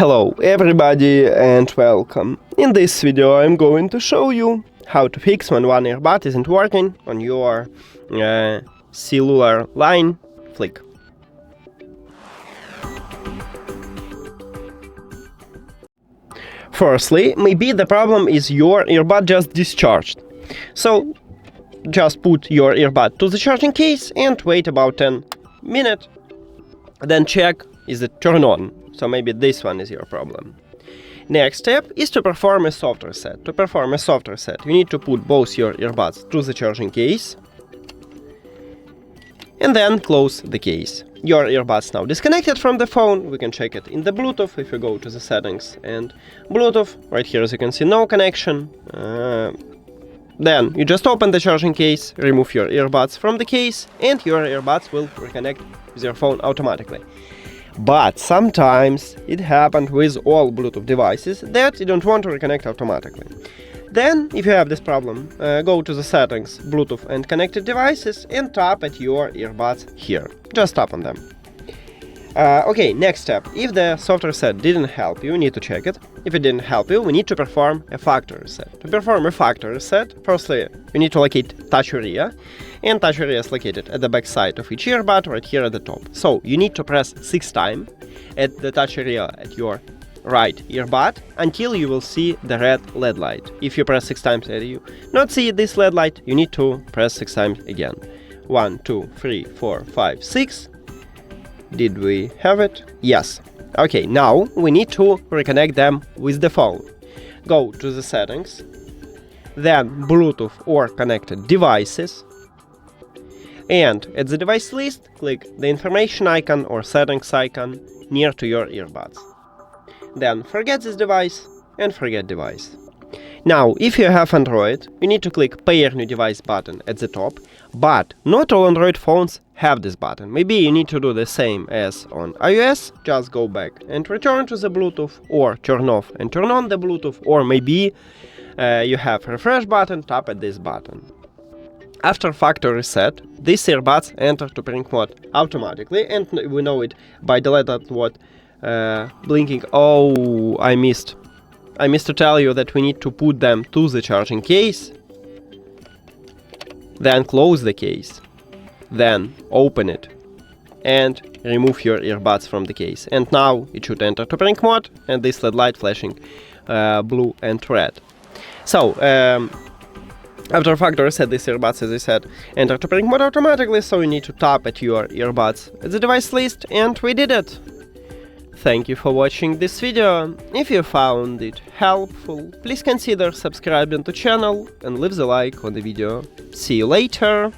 Hello everybody and welcome. In this video I'm going to show you how to fix when one earbud isn't working on your Cellularline FLICK. Firstly, maybe the problem is your earbud just discharged. So just put your earbud to the charging case and wait about 10 minutes. Then check is it turned on. So maybe this one is your problem. Next step is to perform a soft reset. To perform a soft reset, you need to put both your earbuds to the charging case and then close the case. Your earbuds now disconnected from the phone. We can check it in the Bluetooth if you go to the settings and Bluetooth. Right here, as you can see, no connection. Then you just open the charging case, remove your earbuds from the case, and your earbuds will reconnect with your phone automatically. But sometimes it happens with all Bluetooth devices that you don't want to reconnect automatically. Then, if you have this problem, go to the settings, Bluetooth and connected devices, and tap at your earbuds here. Just tap on them. Okay, next step. If the soft reset didn't help you, need to check it. If it didn't help you, we need to perform a factory reset. To perform a factory reset, firstly, we need to locate touch area. And touch area is located at the back side of each earbud, right here at the top. So you need to press 6 times at the touch area at your right earbud until you will see the red LED light. If you press 6 times and you not see this LED light, you need to press 6 times again. 1, 2, 3, 4, 5, 6. Did we have it? Yes. Okay, now we need to reconnect them with the phone. Go to the settings, then Bluetooth or connected devices, and at the device list, click the information icon or settings icon near to your earbuds. Then forget this device and forget device. Now, if you have Android, you need to click Pair New Device button at the top, but not all Android phones have this button. Maybe you need to do the same as on iOS, just go back and return to the Bluetooth, or turn off and turn on the Bluetooth, or maybe you have Refresh button, tap at this button. After factory reset, these earbuds enter to pairing mode automatically, and we know it by the letter what blinking. Oh, I missed to tell you that we need to put them to the charging case, then close the case, then open it, and remove your earbuds from the case. And now it should enter to pairing mode, and this LED light flashing blue and red. So, after factory reset, these earbuds, as I said, enter to pairing mode automatically, so you need to tap at your earbuds at the device list, and we did it! Thank you for watching this video. If you found it helpful, please consider subscribing to the channel and leave the like on the video. See you later!